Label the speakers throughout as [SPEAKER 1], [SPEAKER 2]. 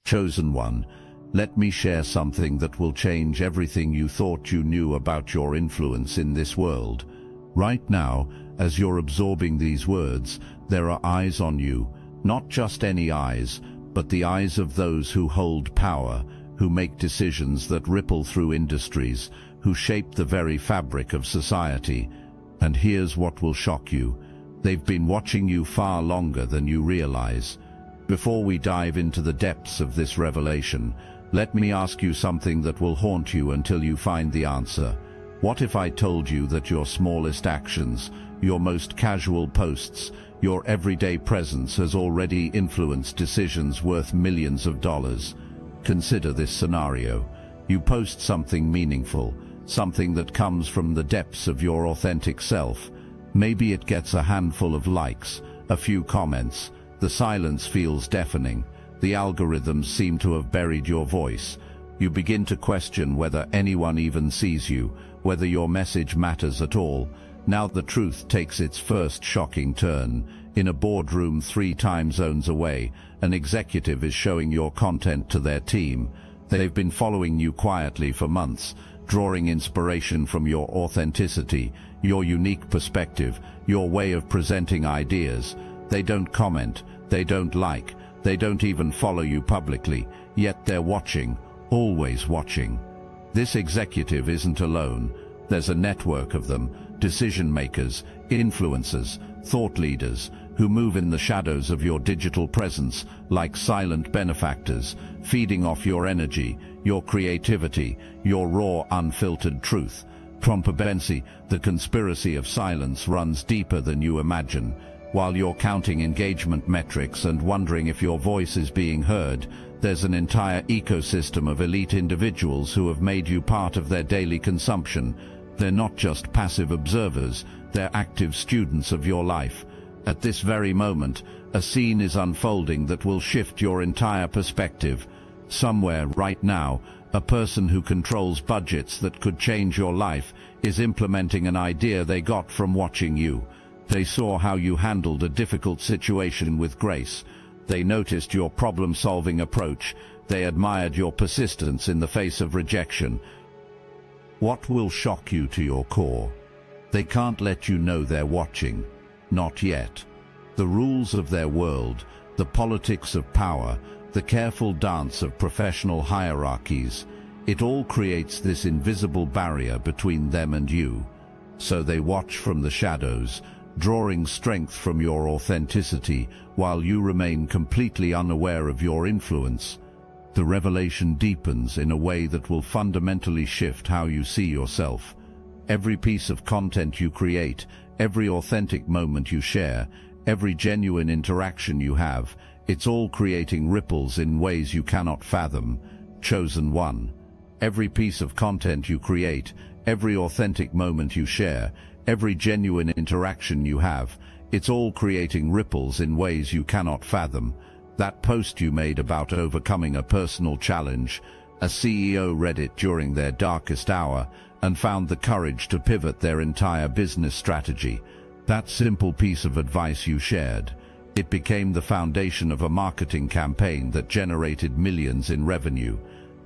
[SPEAKER 1] Chosen one, let me share something that will change everything you thought you knew about your influence in this world. Right now, as you're absorbing these words, there are eyes on you, not just any eyes, but the eyes of those who hold power, who make decisions that ripple through industries, who shape the very fabric of society. And here's what will shock you. They've been watching you far longer than you realize. Before we dive into the depths of this revelation, let me ask you something that will haunt you until you find the answer. What if I told you that your smallest actions, your most casual posts, your everyday presence has already influenced decisions worth millions of dollars? Consider this scenario. You post something meaningful, something that comes from the depths of your authentic self. Maybe it gets a handful of likes, a few comments. The silence feels deafening. The algorithms seem to have buried your voice. You begin to question whether anyone even sees you, whether your message matters at all. Now the truth takes its first shocking turn. In a boardroom 3 time zones away, an executive is showing your content to their team. They've been following you quietly for months, drawing inspiration from your authenticity, your unique perspective, your way of presenting ideas. They don't comment, they don't like, they don't even follow you publicly, yet they're watching, always watching. This executive isn't alone. There's a network of them, decision makers, influencers, thought leaders, who move in the shadows of your digital presence like silent benefactors, feeding off your energy, your creativity, your raw, unfiltered truth. Trompebensi, the conspiracy of silence runs deeper than you imagine. While you're counting engagement metrics and wondering if your voice is being heard, there's an entire ecosystem of elite individuals who have made you part of their daily consumption. They're not just passive observers, they're active students of your life. At this very moment, a scene is unfolding that will shift your entire perspective. Somewhere, right now, a person who controls budgets that could change your life is implementing an idea they got from watching you. They saw how you handled a difficult situation with grace. They noticed your problem-solving approach. They admired your persistence in the face of rejection. What will shock you to your core? They can't let you know they're watching. Not yet. The rules of their world, the politics of power, the careful dance of professional hierarchies, it all creates this invisible barrier between them and you. So they watch from the shadows, drawing strength from your authenticity while you remain completely unaware of your influence. The revelation deepens in a way that will fundamentally shift how you see yourself. Every piece of content you create, every authentic moment you share, every genuine interaction you have, it's all creating ripples in ways you cannot fathom. Chosen one. Every piece of content you create, every authentic moment you share, every genuine interaction you have, it's all creating ripples in ways you cannot fathom. That post you made about overcoming a personal challenge, a CEO read it during their darkest hour and found the courage to pivot their entire business strategy. That simple piece of advice you shared, it became the foundation of a marketing campaign that generated millions in revenue.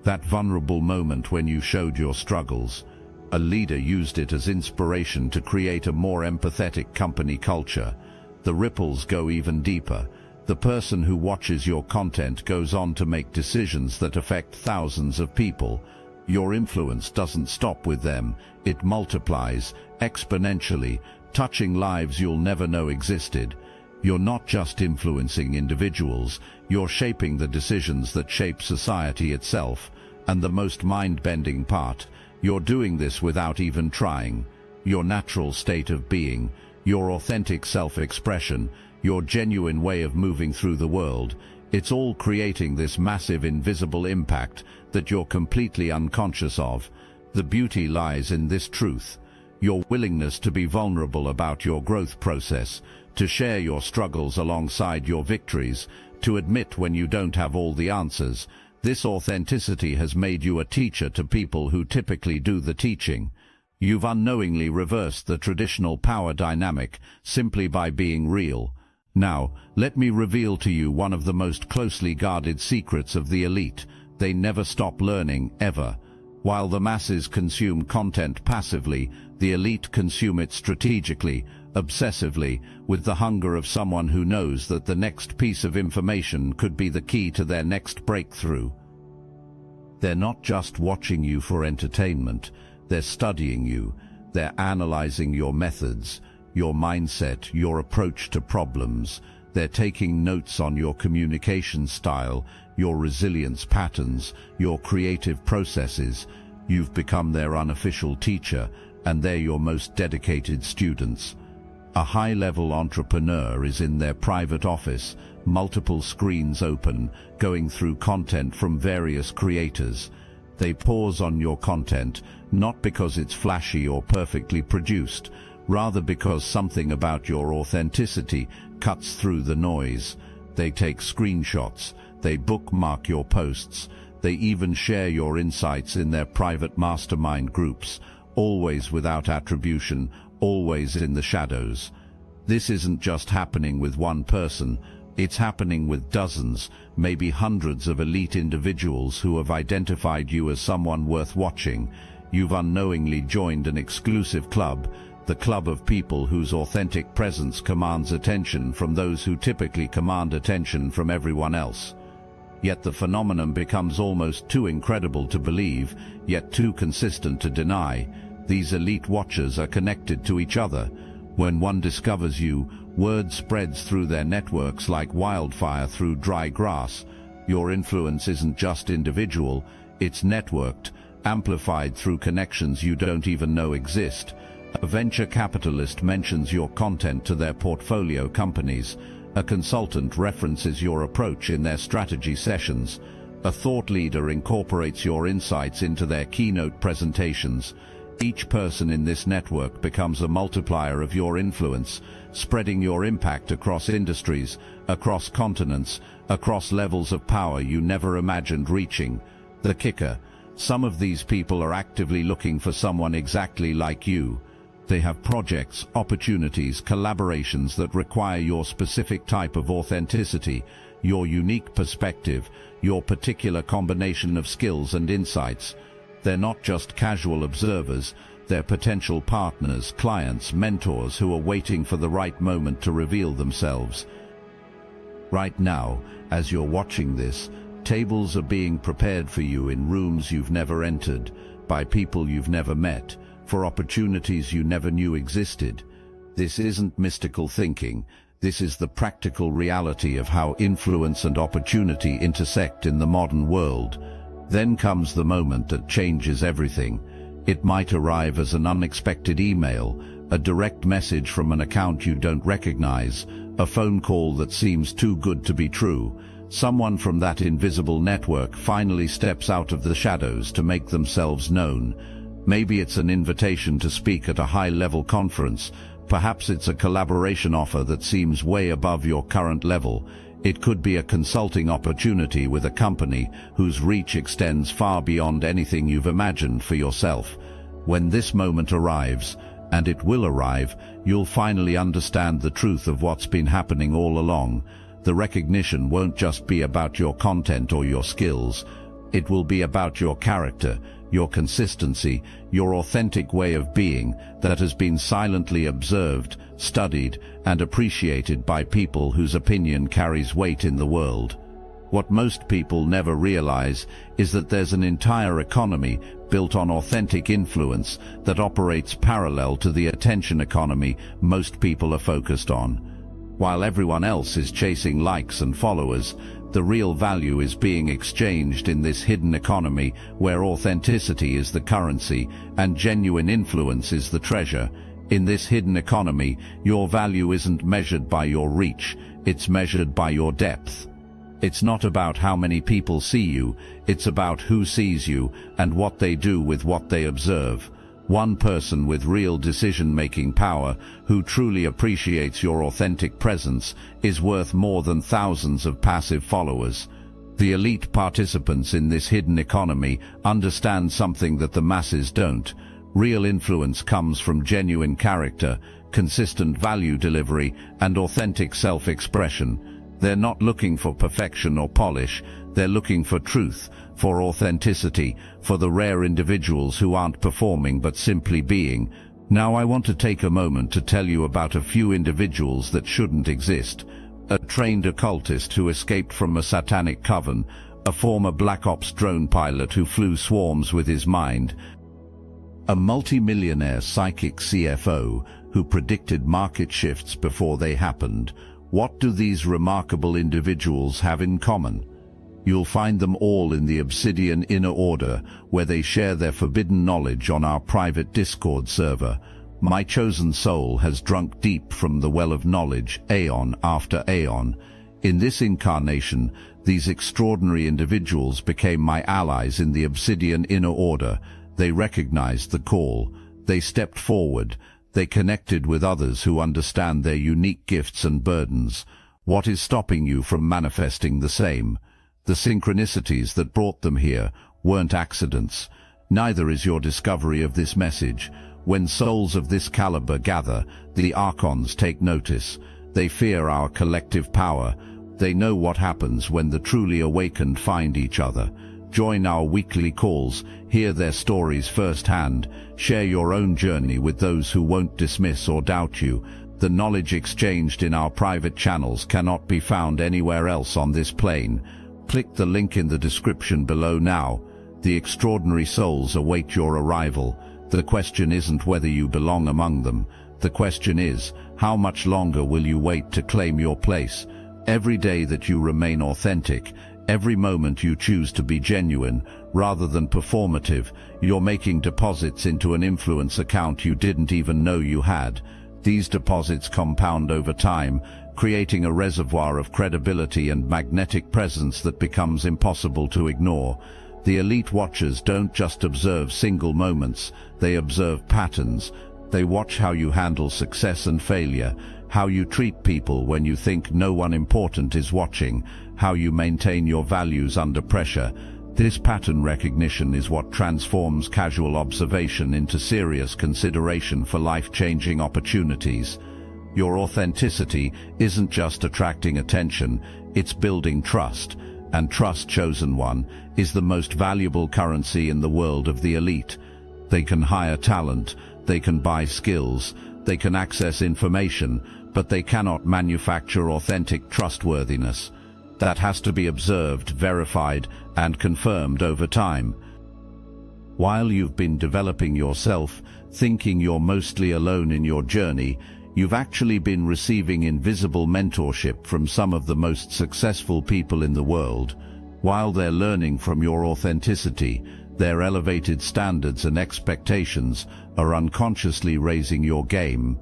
[SPEAKER 1] That vulnerable moment when you showed your struggles, a leader used it as inspiration to create a more empathetic company culture. The ripples go even deeper. The person who watches your content goes on to make decisions that affect thousands of people. Your influence doesn't stop with them. It multiplies exponentially, touching lives you'll never know existed. You're not just influencing individuals, you're shaping the decisions that shape society itself. And the most mind-bending part, you're doing this without even trying. Your natural state of being, your authentic self-expression, your genuine way of moving through the world, it's all creating this massive invisible impact that you're completely unconscious of. The beauty lies in this truth. Your willingness to be vulnerable about your growth process, to share your struggles alongside your victories, to admit when you don't have all the answers. This authenticity has made you a teacher to people who typically do the teaching. You've unknowingly reversed the traditional power dynamic simply by being real. Now, let me reveal to you one of the most closely guarded secrets of the elite. They never stop learning, ever. While the masses consume content passively, the elite consume it strategically, obsessively, with the hunger of someone who knows that the next piece of information could be the key to their next breakthrough. They're not just watching you for entertainment, they're studying you, they're analyzing your methods, your mindset, your approach to problems. They're taking notes on your communication style, your resilience patterns, your creative processes. You've become their unofficial teacher, and they're your most dedicated students. A high-level entrepreneur is in their private office, multiple screens open, going through content from various creators. They pause on your content, not because it's flashy or perfectly produced, rather because something about your authenticity cuts through the noise. They take screenshots, they bookmark your posts, they even share your insights in their private mastermind groups, always without attribution, always in the shadows. This isn't just happening with one person, it's happening with dozens, maybe hundreds of elite individuals who have identified you as someone worth watching. You've unknowingly joined an exclusive club, the club of people whose authentic presence commands attention from those who typically command attention from everyone else. Yet the phenomenon becomes almost too incredible to believe, yet too consistent to deny. These elite watchers are connected to each other. When one discovers you, word spreads through their networks like wildfire through dry grass. Your influence isn't just individual, it's networked, amplified through connections you don't even know exist. A venture capitalist mentions your content to their portfolio companies. A consultant references your approach in their strategy sessions. A thought leader incorporates your insights into their keynote presentations. Each person in this network becomes a multiplier of your influence, spreading your impact across industries, across continents, across levels of power you never imagined reaching. The kicker: some of these people are actively looking for someone exactly like you. They have projects, opportunities, collaborations that require your specific type of authenticity, your unique perspective, your particular combination of skills and insights. They're not just casual observers, they're potential partners, clients, mentors who are waiting for the right moment to reveal themselves. Right now, as you're watching this, tables are being prepared for you in rooms you've never entered, by people you've never met, for opportunities you never knew existed. This isn't mystical thinking. This is the practical reality of how influence and opportunity intersect in the modern world. Then comes the moment that changes everything. It might arrive as an unexpected email, a direct message from an account you don't recognize, a phone call that seems too good to be true. Someone from that invisible network finally steps out of the shadows to make themselves known. Maybe it's an invitation to speak at a high-level conference. Perhaps it's a collaboration offer that seems way above your current level. It could be a consulting opportunity with a company whose reach extends far beyond anything you've imagined for yourself. When this moment arrives, and it will arrive, you'll finally understand the truth of what's been happening all along. The recognition won't just be about your content or your skills. It will be about your character, your consistency, your authentic way of being that has been silently observed, studied, and appreciated by people whose opinion carries weight in the world. What most people never realize is that there's an entire economy built on authentic influence that operates parallel to the attention economy most people are focused on. While everyone else is chasing likes and followers, the real value is being exchanged in this hidden economy where authenticity is the currency and genuine influence is the treasure. In this hidden economy, your value isn't measured by your reach, it's measured by your depth. It's not about how many people see you, it's about who sees you and what they do with what they observe. One person with real decision-making power, who truly appreciates your authentic presence, is worth more than thousands of passive followers. The elite participants in this hidden economy understand something that the masses don't. Real influence comes from genuine character, consistent value delivery, and authentic self-expression. They're not looking for perfection or polish, they're looking for truth, for authenticity, for the rare individuals who aren't performing but simply being. Now I want to take a moment to tell you about a few individuals that shouldn't exist. A trained occultist who escaped from a satanic coven, a former Black Ops drone pilot who flew swarms with his mind, a multi-millionaire psychic CFO who predicted market shifts before they happened. What do these remarkable individuals have in common? You'll find them all in the Obsidian Inner Order, where they share their forbidden knowledge on our private Discord server. My chosen soul has drunk deep from the well of knowledge, aeon after aeon. In this incarnation, these extraordinary individuals became my allies in the Obsidian Inner Order. They recognized the call. They stepped forward. They connected with others who understand their unique gifts and burdens. What is stopping you from manifesting the same? The synchronicities that brought them here weren't accidents. Neither is your discovery of this message. When souls of this caliber gather, the Archons take notice. They fear our collective power. They know what happens when the truly awakened find each other. Join our weekly calls, hear their stories firsthand, share your own journey with those who won't dismiss or doubt you. The knowledge exchanged in our private channels cannot be found anywhere else on this plane. Click the link in the description below now. The extraordinary souls await your arrival. The question isn't whether you belong among them. The question is, how much longer will you wait to claim your place? Every day that you remain authentic, every moment you choose to be genuine, rather than performative, you're making deposits into an influence account you didn't even know you had. These deposits compound over time, creating a reservoir of credibility and magnetic presence that becomes impossible to ignore. The elite watchers don't just observe single moments, they observe patterns. They watch how you handle success and failure, how you treat people when you think no one important is watching, how you maintain your values under pressure. This pattern recognition is what transforms casual observation into serious consideration for life-changing opportunities. Your authenticity isn't just attracting attention, it's building trust. And trust, chosen one, is the most valuable currency in the world of the elite. They can hire talent, they can buy skills, they can access information, but they cannot manufacture authentic trustworthiness. That has to be observed, verified, and confirmed over time. While you've been developing yourself, thinking you're mostly alone in your journey, you've actually been receiving invisible mentorship from some of the most successful people in the world. While they're learning from your authenticity, their elevated standards and expectations are unconsciously raising your game.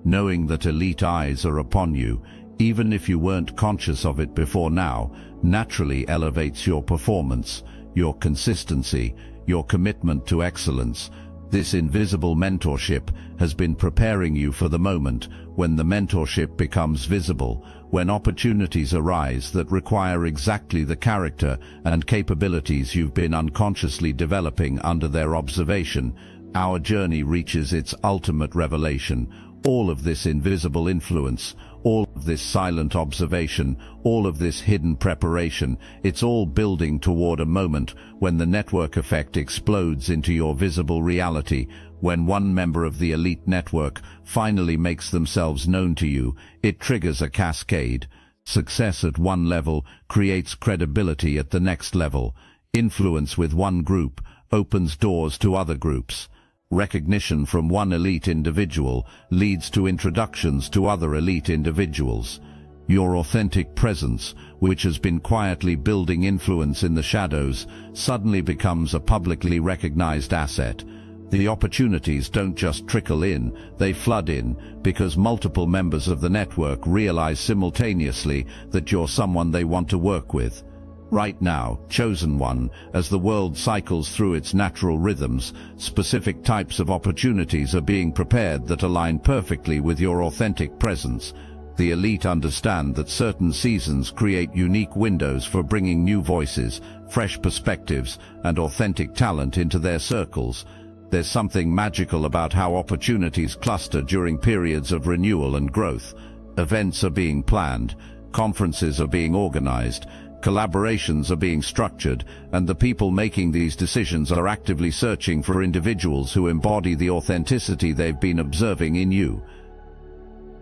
[SPEAKER 1] Knowing that elite eyes are upon you, even if you weren't conscious of it before now, naturally elevates your performance, your consistency, your commitment to excellence. This invisible mentorship has been preparing you for the moment when the mentorship becomes visible, when opportunities arise that require exactly the character and capabilities you've been unconsciously developing under their observation. Our journey reaches its ultimate revelation. All of this invisible influence, all of this silent observation, all of this hidden preparation, it's all building toward a moment when the network effect explodes into your visible reality. When one member of the elite network finally makes themselves known to you, it triggers a cascade. Success at one level creates credibility at the next level. Influence with one group opens doors to other groups. Recognition from one elite individual leads to introductions to other elite individuals. Your authentic presence, which has been quietly building influence in the shadows, suddenly becomes a publicly recognized asset. The opportunities don't just trickle in, they flood in, because multiple members of the network realize simultaneously that you're someone they want to work with. Right now, chosen one, as the world cycles through its natural rhythms, specific types of opportunities are being prepared that align perfectly with your authentic presence. The elite understand that certain seasons create unique windows for bringing new voices, fresh perspectives, and authentic talent into their circles. There's something magical about how opportunities cluster during periods of renewal and growth. Events are being planned, conferences are being organized, collaborations are being structured, and the people making these decisions are actively searching for individuals who embody the authenticity they've been observing in you.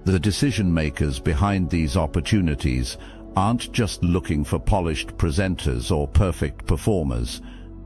[SPEAKER 1] The decision makers behind these opportunities aren't just looking for polished presenters or perfect performers.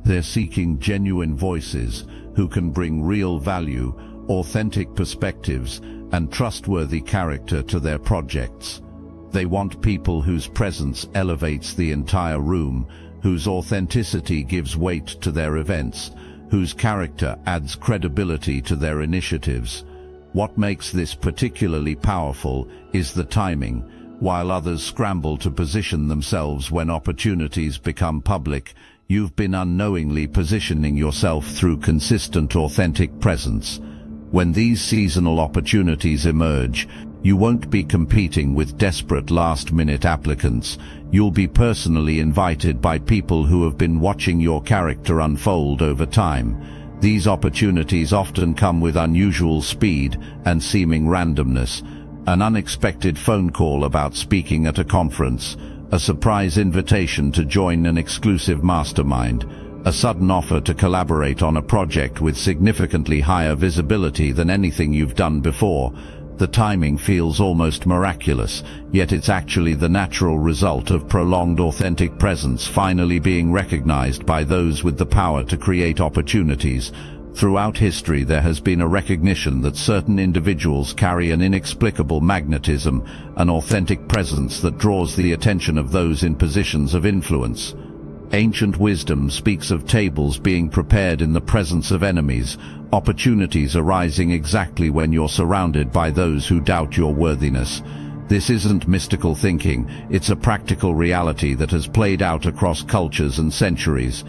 [SPEAKER 1] They're seeking genuine voices who can bring real value, authentic perspectives, and trustworthy character to their projects. They want people whose presence elevates the entire room, whose authenticity gives weight to their events, whose character adds credibility to their initiatives. What makes this particularly powerful is the timing. While others scramble to position themselves when opportunities become public, you've been unknowingly positioning yourself through consistent, authentic presence. When these seasonal opportunities emerge, you won't be competing with desperate last-minute applicants. You'll be personally invited by people who have been watching your character unfold over time. These opportunities often come with unusual speed and seeming randomness. An unexpected phone call about speaking at a conference, a surprise invitation to join an exclusive mastermind, a sudden offer to collaborate on a project with significantly higher visibility than anything you've done before. The timing feels almost miraculous, yet it's actually the natural result of prolonged authentic presence finally being recognized by those with the power to create opportunities. Throughout history, there has been a recognition that certain individuals carry an inexplicable magnetism, an authentic presence that draws the attention of those in positions of influence. Ancient wisdom speaks of tables being prepared in the presence of enemies, opportunities arising exactly when you're surrounded by those who doubt your worthiness. This isn't mystical thinking, it's a practical reality that has played out across cultures and centuries.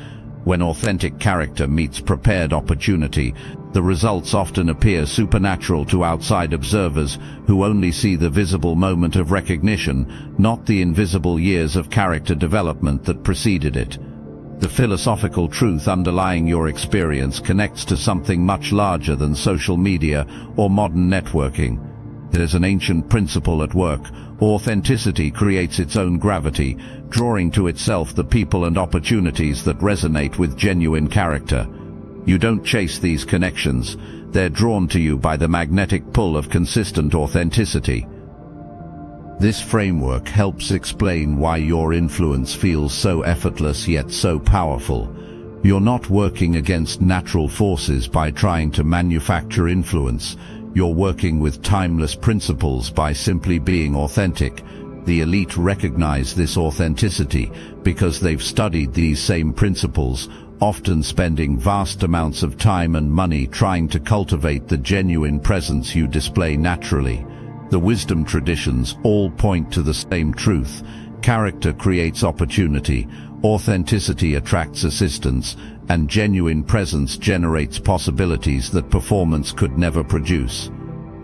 [SPEAKER 1] When authentic character meets prepared opportunity, the results often appear supernatural to outside observers who only see the visible moment of recognition, not the invisible years of character development that preceded it. The philosophical truth underlying your experience connects to something much larger than social media or modern networking. There's an ancient principle at work. Authenticity creates its own gravity, drawing to itself the people and opportunities that resonate with genuine character. You don't chase these connections. They're drawn to you by the magnetic pull of consistent authenticity. This framework helps explain why your influence feels so effortless yet so powerful. You're not working against natural forces by trying to manufacture influence. You're working with timeless principles by simply being authentic. The elite recognize this authenticity because they've studied these same principles, often spending vast amounts of time and money trying to cultivate the genuine presence you display naturally. The wisdom traditions all point to the same truth. Character creates opportunity, authenticity attracts assistance, and genuine presence generates possibilities that performance could never produce.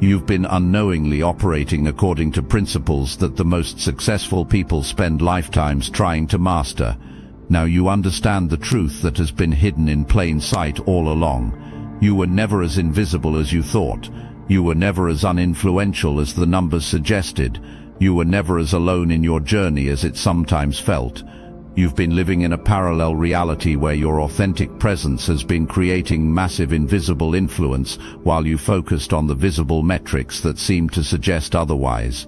[SPEAKER 1] You've been unknowingly operating according to principles that the most successful people spend lifetimes trying to master. Now you understand the truth that has been hidden in plain sight all along. You were never as invisible as you thought. You were never as uninfluential as the numbers suggested. You were never as alone in your journey as it sometimes felt. You've been living in a parallel reality where your authentic presence has been creating massive invisible influence while you focused on the visible metrics that seem to suggest otherwise.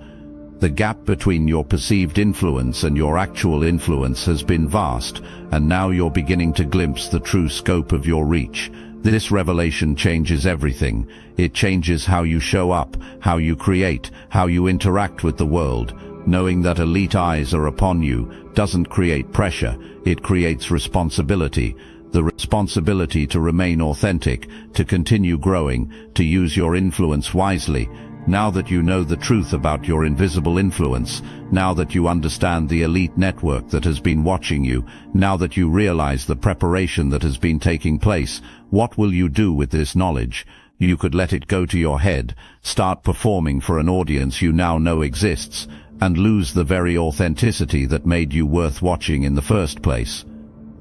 [SPEAKER 1] The gap between your perceived influence and your actual influence has been vast, and now you're beginning to glimpse the true scope of your reach. This revelation changes everything. It changes how you show up, how you create, how you interact with the world. Knowing that elite eyes are upon you doesn't create pressure, it creates responsibility. The responsibility to remain authentic, to continue growing, to use your influence wisely. Now that you know the truth about your invisible influence, now that you understand the elite network that has been watching you, now that you realize the preparation that has been taking place, what will you do with this knowledge? You could let it go to your head, start performing for an audience you now know exists, and lose the very authenticity that made you worth watching in the first place.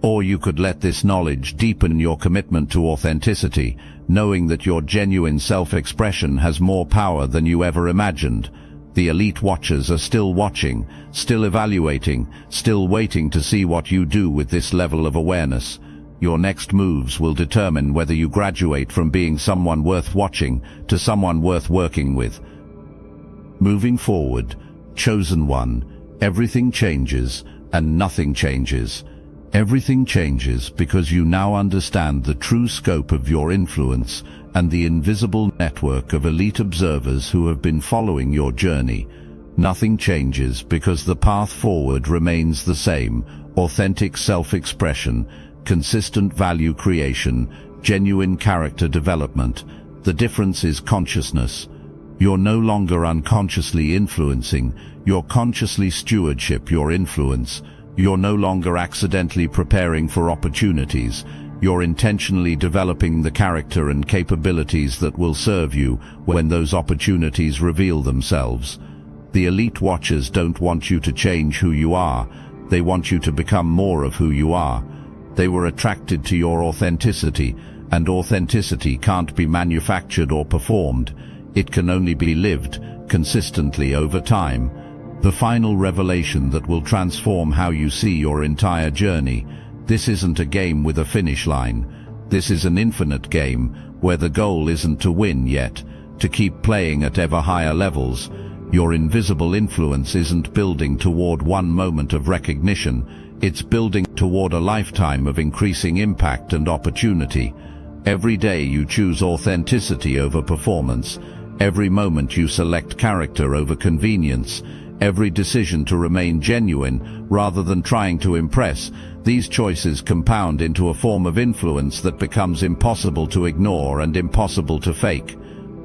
[SPEAKER 1] Or you could let this knowledge deepen your commitment to authenticity, knowing that your genuine self-expression has more power than you ever imagined. The elite watchers are still watching, still evaluating, still waiting to see what you do with this level of awareness. Your next moves will determine whether you graduate from being someone worth watching to someone worth working with. Moving forward, chosen one, everything changes and nothing changes. Everything changes because you now understand the true scope of your influence and the invisible network of elite observers who have been following your journey. Nothing changes because the path forward remains the same: authentic self-expression, consistent value creation, genuine character development. The difference is consciousness. You're no longer unconsciously influencing, you're consciously stewardship your influence. You're no longer accidentally preparing for opportunities. You're intentionally developing the character and capabilities that will serve you when those opportunities reveal themselves. The elite watchers don't want you to change who you are. They want you to become more of who you are. They were attracted to your authenticity, and authenticity can't be manufactured or performed. It can only be lived consistently over time. The final revelation that will transform how you see your entire journey. This isn't a game with a finish line. This is an infinite game, where the goal isn't to win yet, to keep playing at ever higher levels. Your invisible influence isn't building toward one moment of recognition, it's building toward a lifetime of increasing impact and opportunity. Every day you choose authenticity over performance. Every moment you select character over convenience. Every decision to remain genuine rather than trying to impress. These choices compound into a form of influence that becomes impossible to ignore and impossible to fake.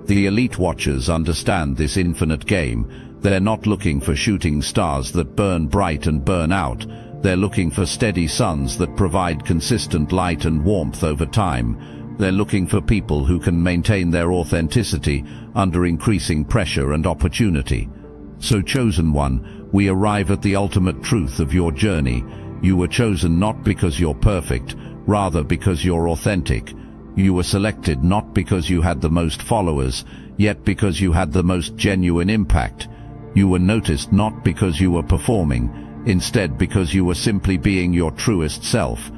[SPEAKER 1] The elite watchers understand this infinite game. They're not looking for shooting stars that burn bright and burn out. They're looking for steady suns that provide consistent light and warmth over time. They're looking for people who can maintain their authenticity under increasing pressure and opportunity. So, chosen one, we arrive at the ultimate truth of your journey. You were chosen not because you're perfect, rather because you're authentic. You were selected not because you had the most followers, yet because you had the most genuine impact. You were noticed not because you were performing, instead because you were simply being your truest self.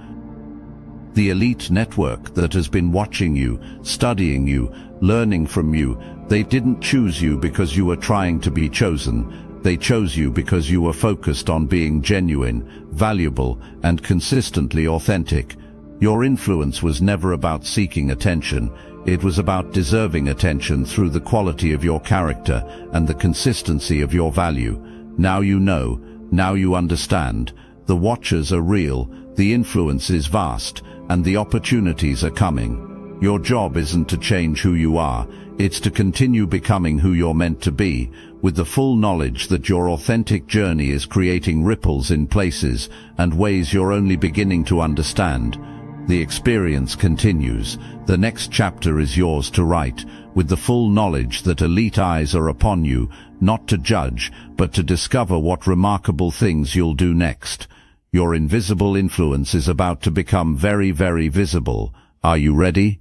[SPEAKER 1] The elite network that has been watching you, studying you, learning from you, they didn't choose you because you were trying to be chosen. They chose you because you were focused on being genuine, valuable, and consistently authentic. Your influence was never about seeking attention. It was about deserving attention through the quality of your character and the consistency of your value. Now you know, now you understand. The watchers are real, the influence is vast, and the opportunities are coming. Your job isn't to change who you are, it's to continue becoming who you're meant to be, with the full knowledge that your authentic journey is creating ripples in places and ways you're only beginning to understand. The experience continues. The next chapter is yours to write, with the full knowledge that elite eyes are upon you, not to judge, but to discover what remarkable things you'll do next. Your invisible influence is about to become very, very visible. Are you ready?